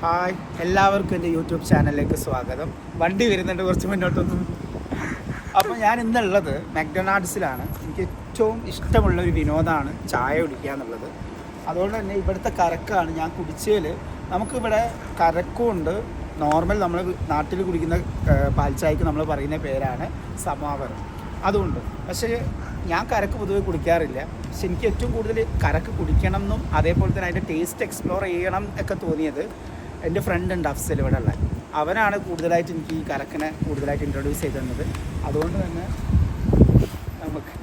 Hi, എല്ലാവർക്കും എൻ്റെ YouTube ചാനലിലേക്ക് സ്വാഗതം. വണ്ടി വരുന്നുണ്ട് കുറച്ച് മുന്നോട്ടൊന്നും. അപ്പോൾ ഞാൻ ഇന്നുള്ളത് മക്ഡൊണാൾഡ്സിലാണ്. എനിക്ക് ഏറ്റവും ഇഷ്ടമുള്ളൊരു വിനോദമാണ് ചായ കുടിക്കുക എന്നുള്ളത്. അതുകൊണ്ട് തന്നെ ഇവിടുത്തെ കറക്കാണ് ഞാൻ കുടിച്ചതിൽ. നമുക്കിവിടെ കറക്കുമുണ്ട്, നോർമൽ നമ്മൾ നാട്ടിൽ കുടിക്കുന്ന പാൽ ചായക്ക് നമ്മൾ പറയുന്ന പേരാണ് സമാവർ, അതുകൊണ്ട്. പക്ഷേ ഞാൻ കറക്ക് പൊതുവെ കുടിക്കാറില്ല. പക്ഷെ എനിക്ക് ഏറ്റവും കൂടുതൽ കറക്ക് കുടിക്കണം എന്നും അതേപോലെ തന്നെ അതിൻ്റെ ടേസ്റ്റ് എക്സ്പ്ലോർ ചെയ്യണം ഒക്കെ തോന്നിയത് എൻ്റെ ഫ്രണ്ട് ഉണ്ട് അഫ്സൽ ഇവിടെ ഉള്ള. അവനാണ് കൂടുതലായിട്ട് എനിക്ക് ഈ കറക്കിനെ കൂടുതലായിട്ട് ഇൻട്രൊഡ്യൂസ് ചെയ്ത് തന്നത്. അതുകൊണ്ട് തന്നെ നമുക്ക്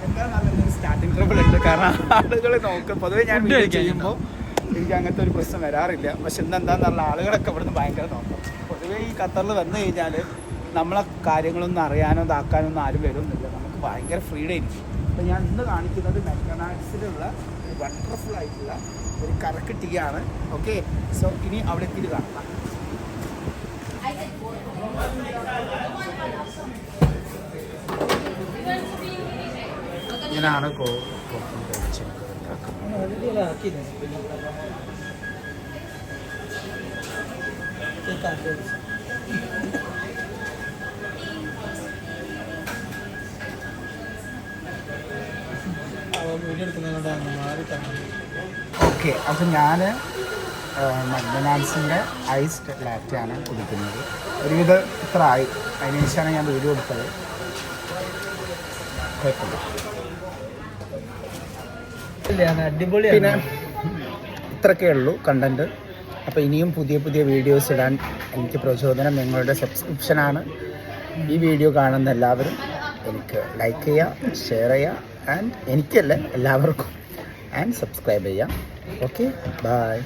എന്താ നല്ലൊരു സ്റ്റാർട്ടിങ് ട്രബിൾ ഉണ്ട്. കാരണം ആളുകൾ നോക്കും, പൊതുവേ ഞാൻ വീഡിയോ ചെയ്യുമ്പോൾ എനിക്ക് അങ്ങനത്തെ ഒരു പ്രശ്നം വരാറില്ല. പക്ഷെ എന്താണെന്ന് പറഞ്ഞാൽ ആളുകളൊക്കെ ഇവിടുന്ന് ഭയങ്കര നോക്കും. പൊതുവേ ഈ ഖത്തറിൽ വന്നു കഴിഞ്ഞാൽ നമ്മളെ കാര്യങ്ങളൊന്നും അറിയാനോ ഇതാക്കാനോ ഒന്നും ആരും വരുന്നില്ല. നമുക്ക് ഭയങ്കര ഫ്രീഡം ആയിരിക്കും. അപ്പോൾ ഞാൻ ഇന്ന് കാണിക്കുന്നത് മക്ഡൊണാൾഡ്സിലുള്ള ഒരു വണ്ടർഫുൾ ആയിട്ടുള്ള ഒരു കറക്ക് ടീ ആണ്. ഓക്കെ, സോ ഇനി അവിടെ എത്തിയിട്ട് കാണാം. ഇങ്ങനെയാണ് ഓക്കെ. അപ്പോൾ ഞാൻ മക്ഡൊണാൾഡ്സിൻ്റെ ഐസ്ഡ് ലാറ്റയാണ് കുടിക്കുന്നത്. ഒരുവിധം ഇത്ര ആയി, അതിന് ശേഷമാണ് ഞാൻ വീഡിയോ എടുത്തത്. അടിപൊളി. പിന്നെ ഇത്രയൊക്കെ ഉള്ളൂ കണ്ടൻറ്റ്. അപ്പോൾ ഇനിയും പുതിയ പുതിയ വീഡിയോസ് ഇടാൻ എനിക്ക് പ്രചോദനം നിങ്ങളുടെ സബ്സ്ക്രിപ്ഷനാണ്. ഈ വീഡിയോ കാണുന്ന എല്ലാവരും എനിക്ക് ലൈക്ക് ചെയ്യുക, ഷെയർ ചെയ്യുക, ആൻഡ് എനിക്കല്ല എല്ലാവർക്കും ആൻഡ് സബ്സ്ക്രൈബ് ചെയ്യാം. Okay, by.